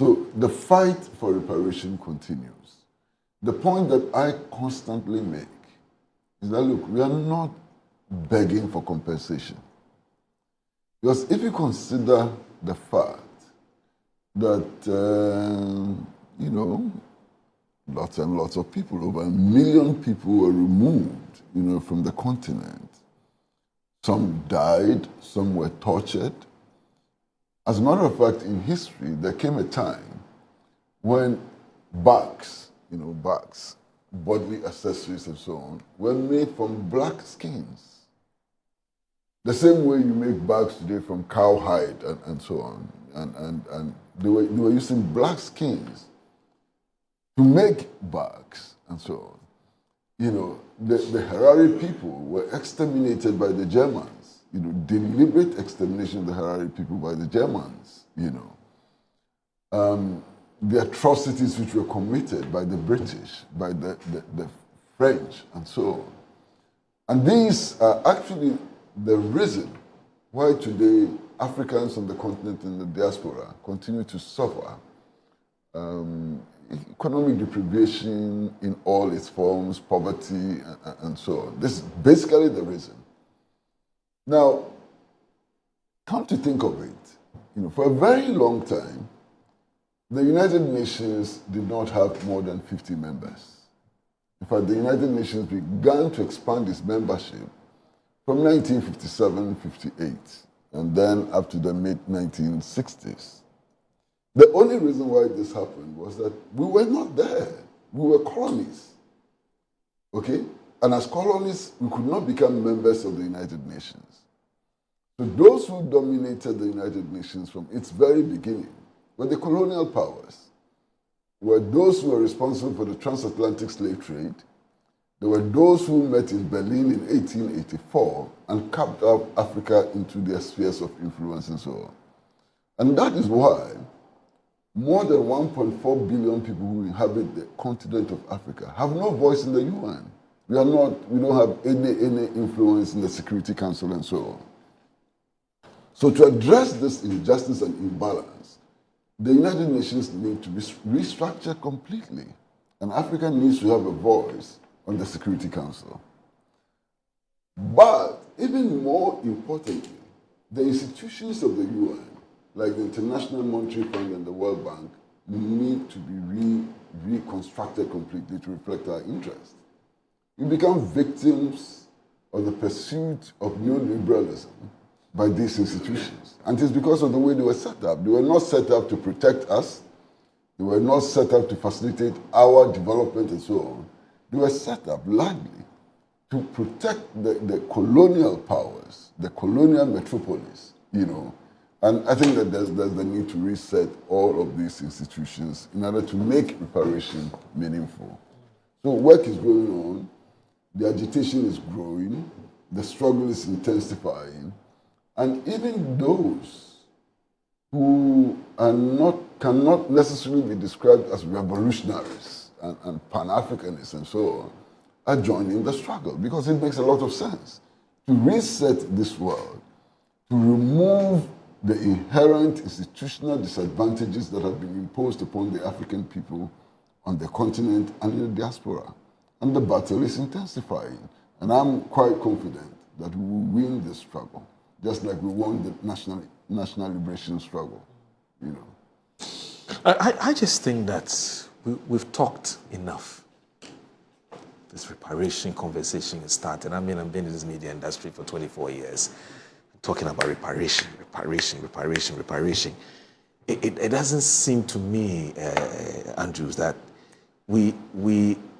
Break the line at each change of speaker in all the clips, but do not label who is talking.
So the fight for reparation continues. The point that I constantly make is that, look, we are not begging for compensation. Because if you consider the fact that, lots and lots of people, over 1 million people were removed, from the continent. Some died, some were tortured. As a matter of fact, in history, there came a time when bags, bodily accessories and so on, were made from black skins. The same way you make bags today from cow hide and so on. And they were using black skins to make bags and so on. The Harari people were exterminated by the Germans. Deliberate extermination of the Harari people by the Germans. The atrocities which were committed by the British, by the French, and so on. And these are actually the reason why today Africans on the continent and the diaspora continue to suffer economic deprivation in all its forms, poverty, and so on. This is basically the reason. Now, come to think of it, for a very long time, the United Nations did not have more than 50 members. In fact, the United Nations began to expand its membership from 1957-58, and then up to the mid-1960s. The only reason why this happened was that we were not there. We were colonies, okay? And as colonies, we could not become members of the United Nations. So those who dominated the United Nations from its very beginning were the colonial powers, were those who were responsible for the transatlantic slave trade. There were those who met in Berlin in 1884 and carved out Africa into their spheres of influence and so on. And that is why more than 1.4 billion people who inhabit the continent of Africa have no voice in the UN. We don't have any influence in the Security Council and so on. So to address this injustice and imbalance, the United Nations need to be restructured completely, and Africa needs to have a voice on the Security Council. But even more importantly, the institutions of the UN, like the International Monetary Fund and the World Bank, need to be reconstructed completely to reflect our interests. We become victims of the pursuit of neoliberalism by these institutions. And it's because of the way they were set up. They were not set up to protect us. They were not set up to facilitate our development and so on. They were set up largely to protect the colonial powers, the colonial metropolis, And I think that there's the need to reset all of these institutions in order to make reparation meaningful. So work is going on, the agitation is growing, the struggle is intensifying, and even those who cannot necessarily be described as revolutionaries and Pan-Africanists and so on are joining the struggle because it makes a lot of sense to reset this world, to remove the inherent institutional disadvantages that have been imposed upon the African people on the continent and in the diaspora. And the battle is intensifying. And I'm quite confident that we will win this struggle, just like we won the national liberation struggle,
I just think that we've talked enough. This reparation conversation is started. I've been in this media industry for 24 years. Talking about reparation. It doesn't seem to me, Andrews, that we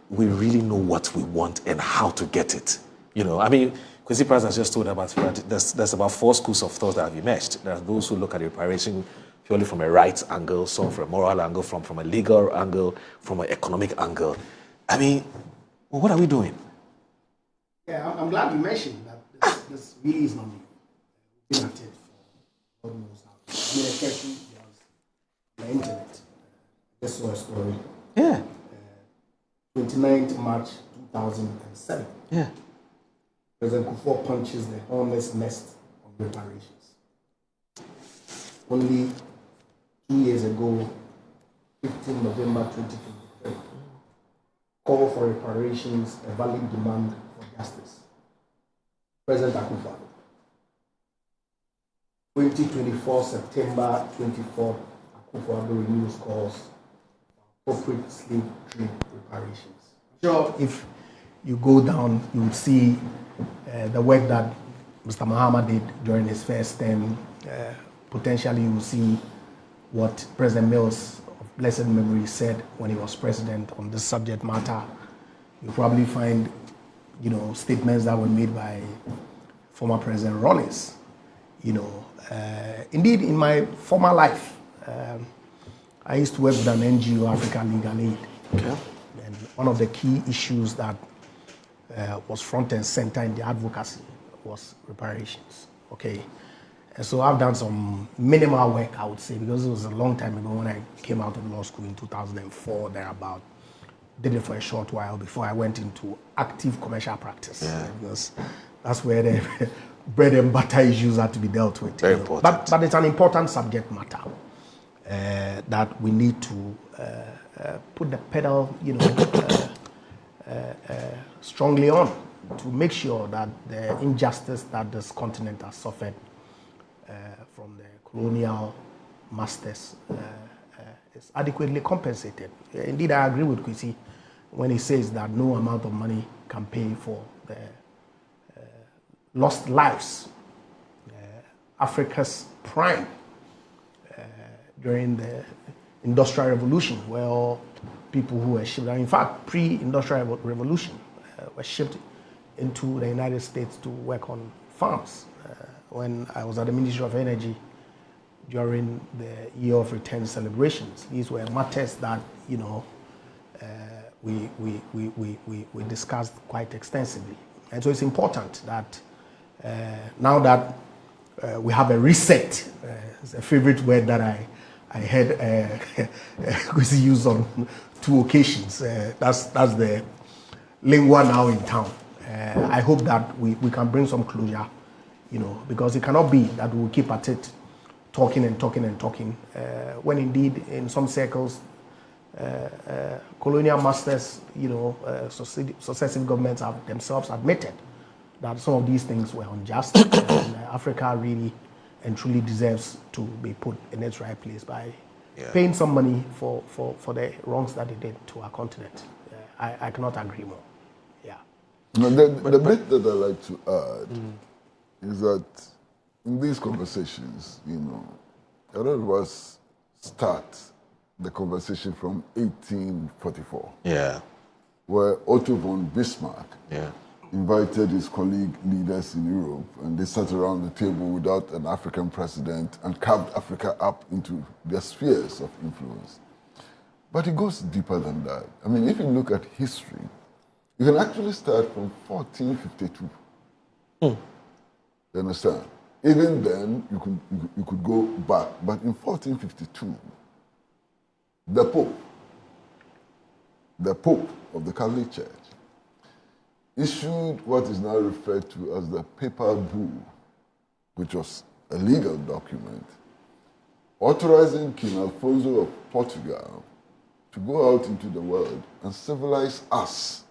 really know what we want and how to get it. Kwesi Pratt has just told about there's about 4 schools of thought that have emerged. There are those who look at reparation purely from a rights angle, some from a moral angle, from a legal angle, from an economic angle. What are we doing?
Yeah, I'm glad you mentioned that this really is not new. Been at it for God knows how. Especially the internet. I just saw a story.
Yeah.
29th March 2007.
Yeah.
President Kufuor punches the hornet's nest of reparations. Only 2 years ago, 15 November 2023. Call for reparations, a valid demand for justice. President Akufo-Addo. 2024 September 24th, Akufo-Addo renews calls for appropriate slave trade reparations. Sure, if you go down, you will see the work that Mr. Mahama did during his first term. Potentially, you will see what President Mills of blessed memory said when he was president on this subject matter. You'll probably find, statements that were made by former President Rollins. Indeed, in my former life, I used to work with an NGO, African Legal Aid.
Okay.
And one of the key issues that was front and center in the advocacy was reparations. Okay. And so I've done some minimal work, I would say, because it was a long time ago when I came out of law school in 2004, thereabout. Did it for a short while before I went into active commercial practice.
Yeah.
Because that's where the bread and butter issues had to be dealt with.
Very important.
But it's an important subject matter that we need to put the pedal, strongly on to make sure that the injustice that this continent has suffered from the colonial masters is adequately compensated. Indeed, I agree with Kwesi when he says that no amount of money can pay for the lost lives. Africa's prime during the Industrial Revolution, where all people who were shipped, in fact, pre-Industrial Revolution, were shipped into the United States to work on farms. When I was at the Ministry of Energy during the Year of Return celebrations, these were matters that we discussed quite extensively. And so it's important that now that we have a reset, it's a favorite word that I heard Kwesi use on 2 occasions. That's the lingua now in town. I hope that we can bring some closure, because it cannot be that we'll keep at it talking and talking and talking, when indeed in some circles, colonial masters, successive governments have themselves admitted that some of these things were unjust, and Africa really and truly deserves to be put in its right place by paying some money for the wrongs that they did to our continent. I cannot agree more. Yeah.
Now, the bit that I like to add is that in these conversations, a lot of us start the conversation from 1844.
Yeah.
Where Otto von Bismarck
Yeah.
invited his colleague leaders in Europe, and they sat around the table without an African president and carved Africa up into their spheres of influence. But it goes deeper than that. I mean, if you look at history, you can actually start from 1452. You understand? Even then, you could go back. But in 1452, the Pope of the Catholic Church, issued what is now referred to as the Papal Bull, which was a legal document, authorizing King Alfonso of Portugal to go out into the world and civilize us.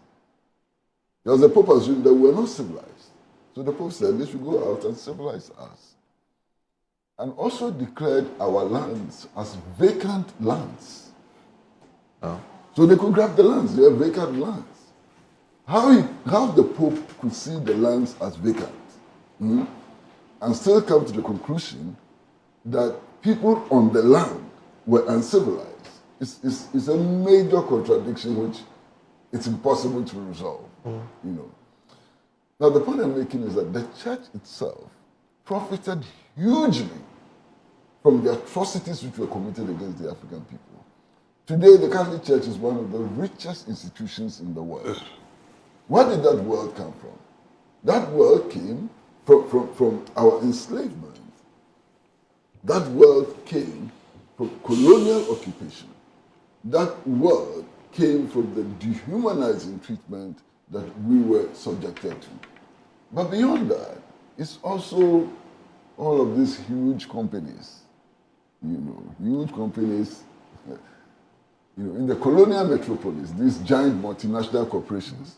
Because the Pope assumed that we were not civilized. So the Pope said they should go out and civilize us. And also declared our lands as vacant lands.
Oh.
So they could grab the lands, they are vacant lands. How the Pope could see the lands as vacant and still come to the conclusion that people on the land were uncivilized is a major contradiction which it's impossible to resolve. Now the point I'm making is that the church itself profited hugely from the atrocities which were committed against the African people. Today the Catholic Church is one of the richest institutions in the world. Where did that wealth come from? That wealth came from our enslavement. That wealth came from colonial occupation. That wealth came from the dehumanizing treatment that we were subjected to. But beyond that, it's also all of these huge companies, huge companies in the colonial metropolis, these giant multinational corporations,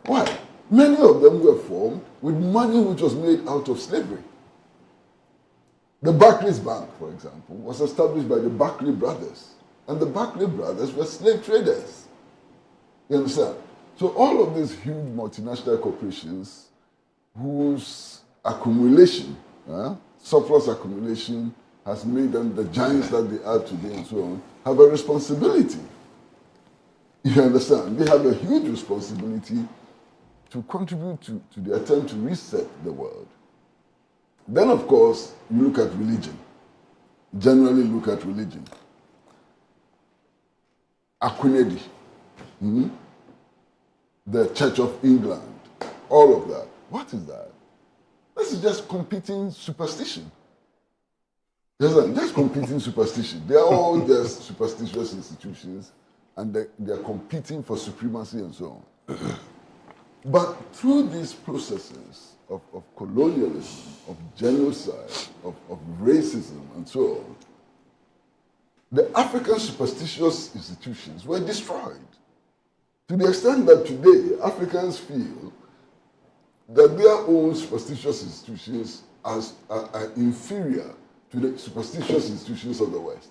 why? Many of them were formed with money which was made out of slavery. The Barclays Bank, for example, was established by the Barclay brothers. And the Barclay brothers were slave traders. You understand? So all of these huge multinational corporations whose accumulation, surplus accumulation, has made them the giants that they are today and so on, have a responsibility. You understand? They have a huge responsibility to contribute to the attempt to reset the world. Then, of course, you look at religion. Generally look at religion. Akwinedi, the Church of England, all of that. What is that? This is just competing superstition. Just competing superstition. They are all just superstitious institutions, and they're competing for supremacy and so on. But through these processes of colonialism, of genocide, of racism, and so on, the African superstitious institutions were destroyed. To the extent that today, Africans feel that their own superstitious institutions are inferior to the superstitious institutions of the West.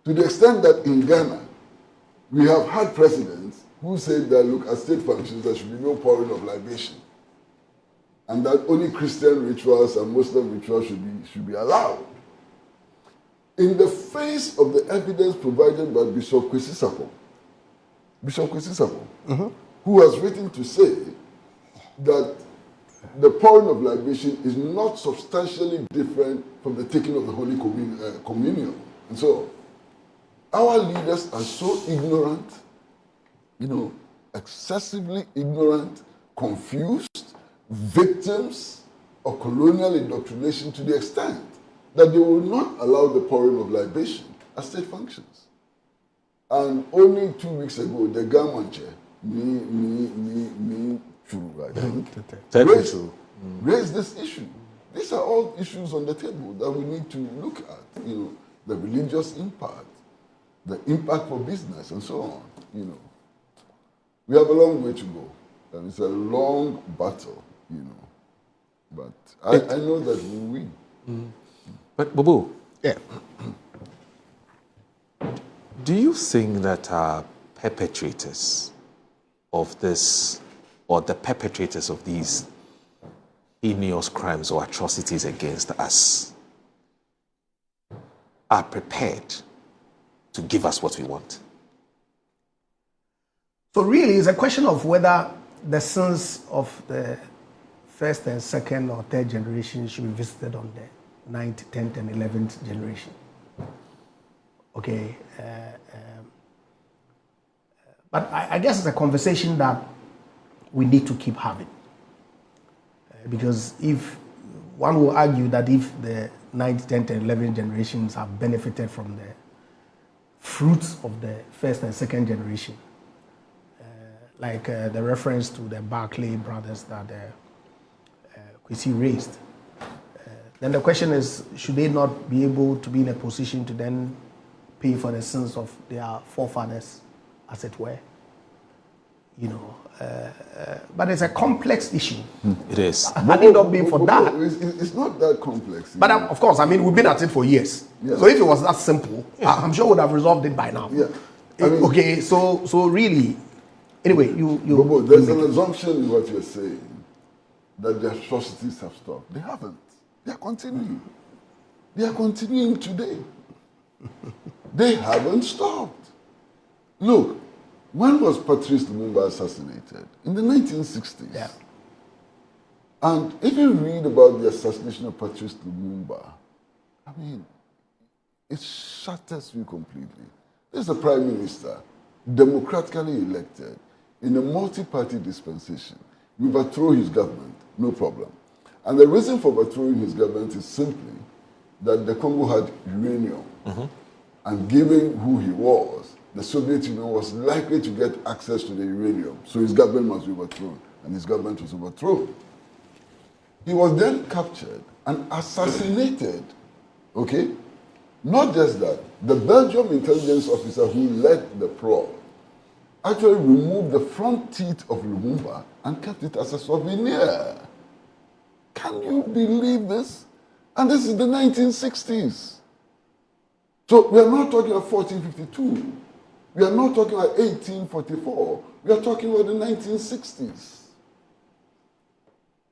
To the extent that in Ghana, we have had presidents who said that, look, at state functions, there should be no pouring of libation, and that only Christian rituals and Muslim rituals should be allowed. In the face of the evidence provided by Bishop Kwesi, who has written to say that the pouring of libation is not substantially different from the taking of the Holy Communion, and so our leaders are so ignorant, excessively ignorant, confused, victims of colonial indoctrination to the extent that they will not allow the pouring of libation as state functions. And only 2 weeks ago, the Gamanche, I think, raised this issue. These are all issues on the table that we need to look at. The religious impact, the impact for business, and so on. We have a long way to go, and it's a long battle. But I know that we will win.
But Bobo,
Yeah.
do you think that perpetrators of this, or the perpetrators of these heinous crimes or atrocities against us, are prepared to give us what we want?
So really, it's a question of whether the sins of the first and second or third generation should be visited on the 9th, 10th, and 11th generation. Okay. But I guess it's a conversation that we need to keep having. Because if one will argue that if the 9th, 10th, and 11th generations have benefited from the fruits of the first and second generation, like the reference to the Barclay brothers that Kwesi raised, then the question is, should they not be able to be in a position to then pay for the sins of their forefathers, as it were? But it's a complex issue.
It is.
Had it not been for that,
it's not that complex.
but of course, we've been at it for years.
Yeah.
So if it was that simple, I'm sure we would have resolved it by now.
Yeah.
Okay, so really, anyway,
Bobo, there's an assumption in what you're saying that the atrocities have stopped. They haven't. They are continuing. They are continuing today. They haven't stopped. Look, when was Patrice Lumumba assassinated? In the 1960s.
Yeah.
And if you read about the assassination of Patrice Lumumba, it shatters you completely. This is a prime minister, democratically elected, in a multi-party dispensation. You overthrow his government, no problem. And the reason for overthrowing his government is simply that the Congo had uranium. And given who he was, the Soviet Union was likely to get access to the uranium. So his government must be overthrown. And his government was overthrown. He was then captured and assassinated, okay? Not just that, the Belgium intelligence officer who led the probe actually removed the front teeth of Lumumba and kept it as a souvenir. Can you believe this? And this is the 1960s. So we are not talking about 1452. We are not talking about 1844. We are talking about the 1960s.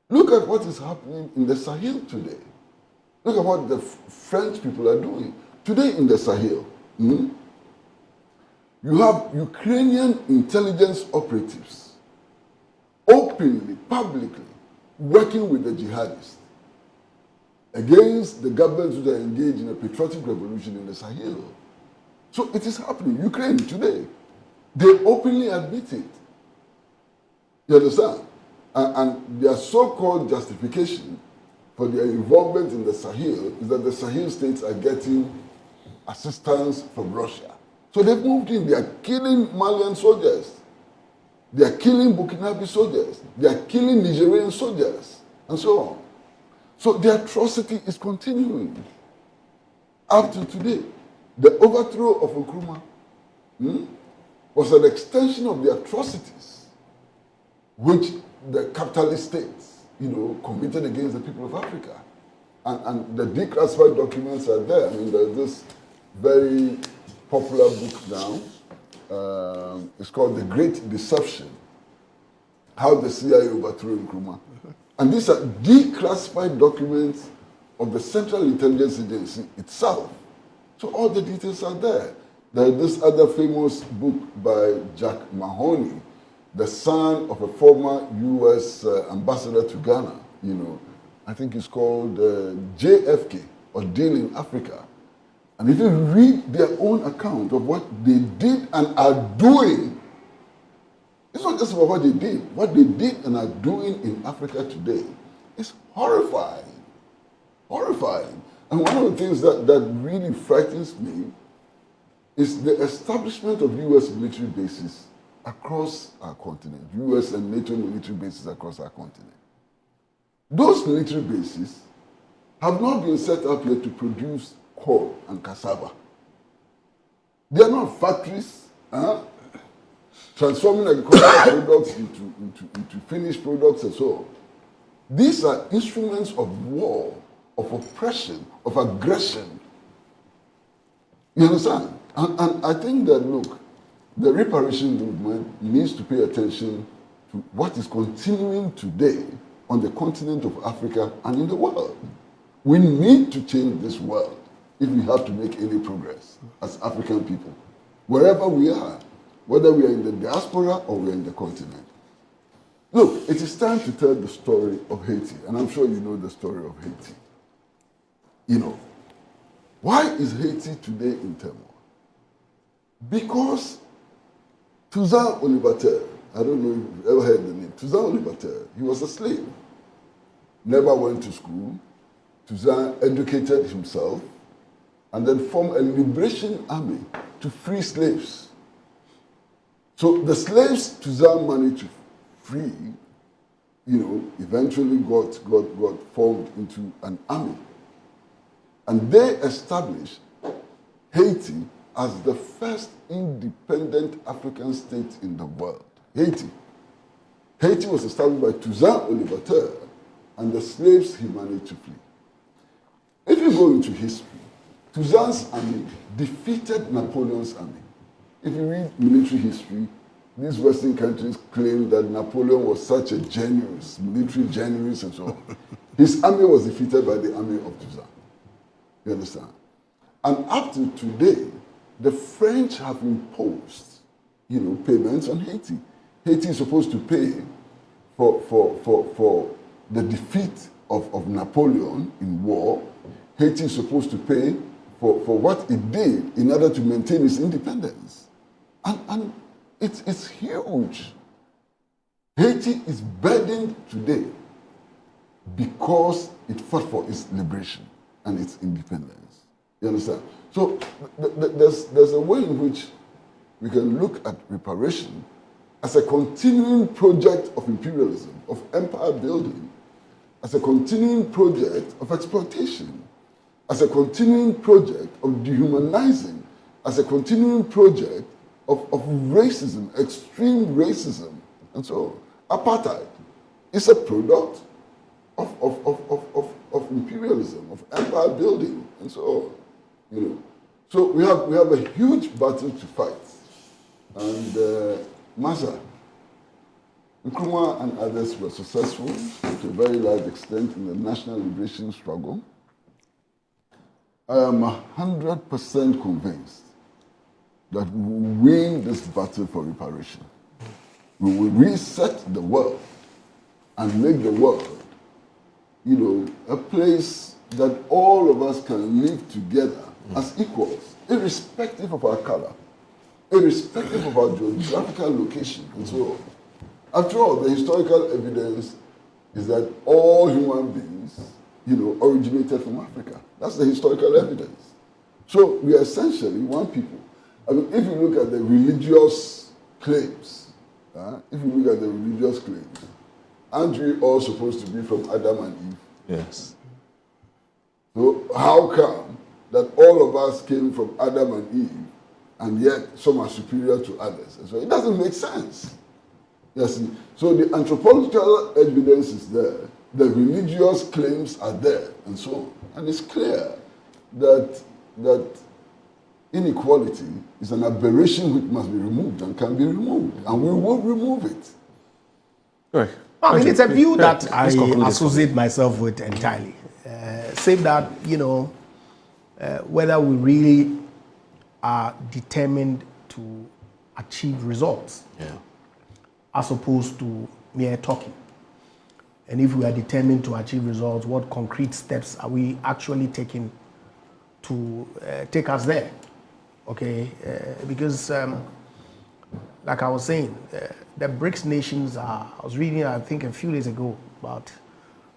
Look at what is happening in the Sahel today. Look at what the French people are doing. Today in the Sahel, you have Ukrainian intelligence operatives openly, publicly, working with the jihadists against the governments that are engaged in a patriotic revolution in the Sahel. So it is happening. Ukraine today, they openly admit it. You understand? And their so-called justification for their involvement in the Sahel is that the Sahel states are getting assistance from Russia. So they've moved in. They are killing Malian soldiers. They are killing Burkinabe soldiers. They are killing Nigerian soldiers, and so on. So the atrocity is continuing up to today. The overthrow of Nkrumah was an extension of the atrocities which the capitalist states, committed against the people of Africa. And the declassified documents are there. I mean, there's this very popular book now. It's called The Great Deception, How the CIA Overthrew Nkrumah. And these are declassified documents of the Central Intelligence Agency itself. So all the details are there. There's this other famous book by Jack Mahoney, the son of a former U.S. ambassador to Ghana, I think it's called JFK, or Deal in Africa. And if you read their own account of what they did and are doing, it's not just about what they did. What they did and are doing in Africa today is horrifying. Horrifying. And one of the things that really frightens me is the establishment of U.S. military bases across our continent, U.S. and NATO military bases across our continent. Those military bases have not been set up yet to produce corn and cassava. They are not factories transforming agricultural products into finished products and so on. These are instruments of war, of oppression, of aggression. You understand? And I think that, look, the reparation movement needs to pay attention to what is continuing today on the continent of Africa and in the world. We need to change this world if we have to make any progress as African people, wherever we are, whether we are in the diaspora or we are in the continent. Look, it is time to tell the story of Haiti, and I'm sure you know the story of Haiti. Why is Haiti today in turmoil? Because Toussaint Louverture, I don't know if you've ever heard the name, Toussaint Louverture, he was a slave, never went to school. Toussaint educated himself and then formed a liberation army to free slaves. So the slaves Toussaint managed to free, eventually got formed into an army. And they established Haiti as the first independent African state in the world. Haiti. Haiti was established by Toussaint Louverture and the slaves he managed to free. If you go into history, Toussaint's army defeated Napoleon's army. If you read military history, these Western countries claim that Napoleon was such a genius, military genius and so on. His army was defeated by the army of Toussaint. You understand? And up to today, the French have imposed, payments on Haiti. Haiti is supposed to pay for the defeat of Napoleon in war. Haiti is supposed to pay for what it did in order to maintain its independence. And it's huge. Haiti is burdened today because it fought for its liberation and its independence. You understand? So there's a way in which we can look at reparation as a continuing project of imperialism, of empire building, as a continuing project of exploitation, as a continuing project of dehumanizing, as a continuing project of racism, extreme racism, and so on. Apartheid is a product of imperialism, of empire building, and so on. You know, so we have a huge battle to fight, and Massa, Nkrumah and others were successful to a very large extent in the national liberation struggle. I am 100% convinced that we will win this battle for reparation. We will reset the world and make the world, you know, a place that all of us can live together as equals, irrespective of our color, irrespective of our geographical location, and so on. After all, the historical evidence is that all human beings, you know, originated from Africa. That's the historical evidence. So we are essentially one people. I mean, if you look at the religious claims, aren't we all supposed to be from Adam and Eve?
Yes.
So how come that all of us came from Adam and Eve, and yet some are superior to others? And so it doesn't make sense. Yes. So the anthropological evidence is there, the religious claims are there, and so on. And it's clear that inequality is an aberration which must be removed and can be removed, and we will remove it.
Right.
I mean, it's a view that I associate myself with entirely. Say that, you know, whether we really are determined to achieve results, as opposed to mere talking. And if we are determined to achieve results, what concrete steps are we actually taking to take us there? Okay, because like I was saying, the BRICS nations are, I was reading, I think a few days ago, about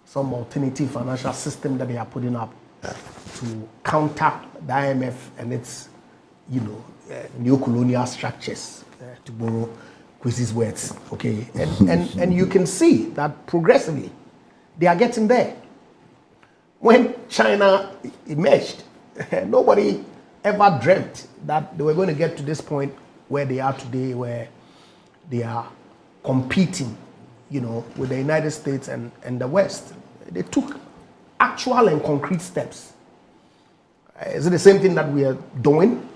some alternative financial system that they are putting up to counter the IMF and its, you know, neo-colonial structures, to borrow Kwesi's words, okay? And you can see that progressively they are getting there. When China emerged, nobody ever dreamt that they were going to get to this point where they are today, where they are competing, you know, with the United States and the West. They took actual and concrete steps. Is it the same thing that we are doing?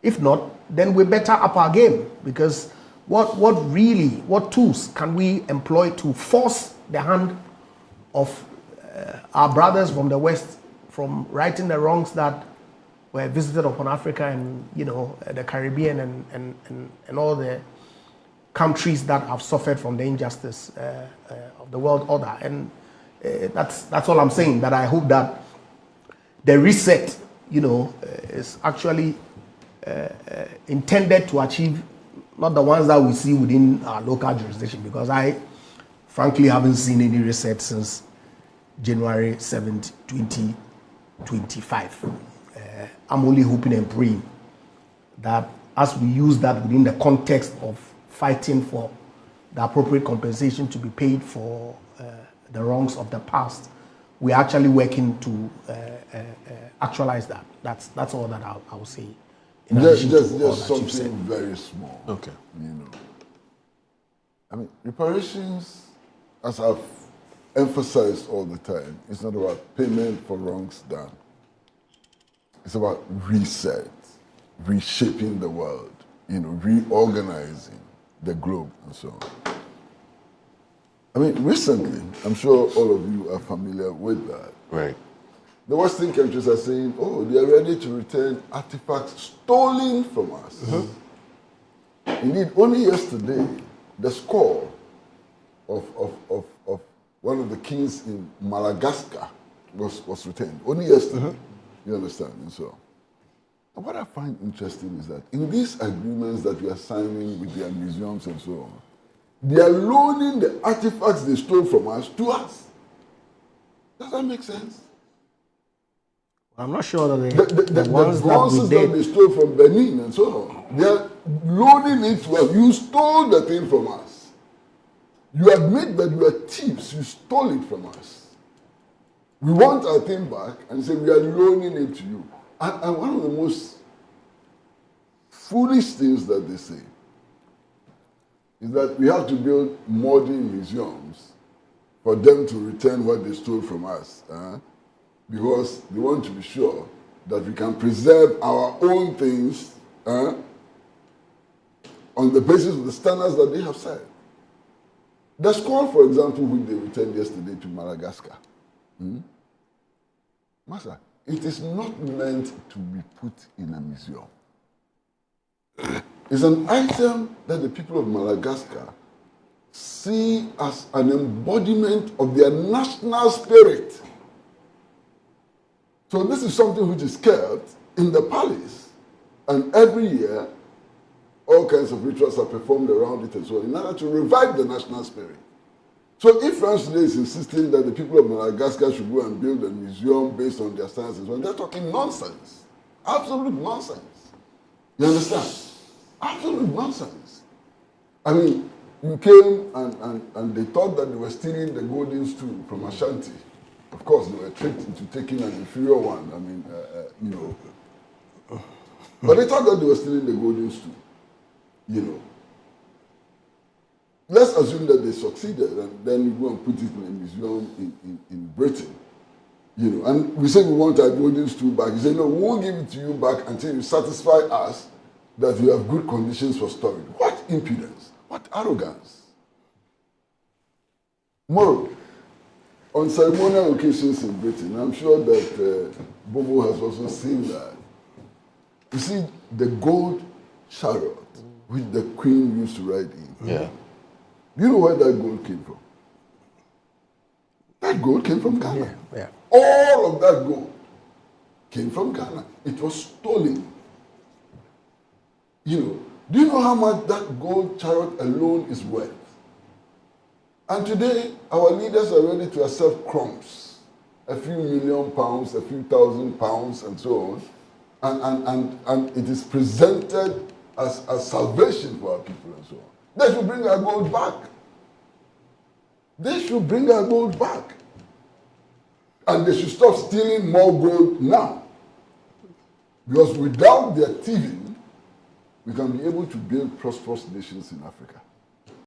If not, then we better up our game, because what tools can we employ to force the hand of our brothers from the West from righting the wrongs that were visited upon Africa and, you know, the Caribbean and all the countries that have suffered from the injustice of the world order. And that's all I'm saying, that I hope that the reset, you know, is actually intended to achieve not the ones that we see within our local jurisdiction, because I frankly haven't seen any reset since January 7th, 2025. I'm only hoping and praying that as we use that within the context of fighting for the appropriate compensation to be paid for the wrongs of the past, we're actually working to actualize that. That's all that I will say.
Just something very small.
Okay.
You know, I mean, reparations, as I've emphasized all the time, it's not about payment for wrongs done. It's about reset, reshaping the world, you know, reorganizing the globe and so on. I mean, recently, I'm sure all of you are familiar with that.
Right.
The Western countries are saying, oh, they are ready to return artifacts stolen from us. Mm-hmm. Indeed, only yesterday, the score of one of the kings in Madagascar was returned. Only yesterday. Mm-hmm. You understand? And so, and what I find interesting is that in these agreements that we are signing with their museums and so on, they are loaning the artifacts they stole from us to us. Does that make sense?
I'm not sure that
the bronzes that they stole from Benin and so on, they are loaning it to us. You stole the thing from us. You admit that you are thieves. You stole it from us. We want our thing back and say we are loaning it to you. And one of the most foolish things that they say is that we have to build modern museums for them to return what they stole from us, because they want to be sure that we can preserve our own things on the basis of the standards that they have set. The scroll, for example, which they returned yesterday to Madagascar. Master, it is not meant to be put in a museum. It's an item that the people of Madagascar see as an embodiment of their national spirit. So this is something which is kept in the palace, and every year all kinds of rituals are performed around it as well in order to revive the national spirit. So if France today is insisting that the people of Madagascar should go and build a museum based on their standards, well, they're talking nonsense. Absolute nonsense. You understand? Absolute nonsense. I mean, you came and they thought that they were stealing the golden stool from Ashanti. Of course, they were tricked into taking an inferior one. I mean, you know. But they thought that they were stealing the golden stool. You know. Let's assume that they succeeded, and then you go and put it in a museum in Britain. You know, and we say we want our golden stool back. You say, no, we won't give it to you back until you satisfy us that you have good conditions for storage. What impudence? What arrogance? More, on ceremonial occasions in Britain, I'm sure that Bobo has also seen that. You see, the gold chariot which the Queen used to ride in.
Yeah.
You know where that gold came from? That gold came from Ghana.
Yeah.
All of that gold came from Ghana. It was stolen. You know, do you know how much that gold chariot alone is worth? And today, our leaders are ready to accept crumbs, a few £1 million, a few £1,000, and so on. And it is presented as salvation for our people and so on. They should bring our gold back. They should bring our gold back. And they should stop stealing more gold now. Because without their thieving, we can be able to build prosperous nations in Africa.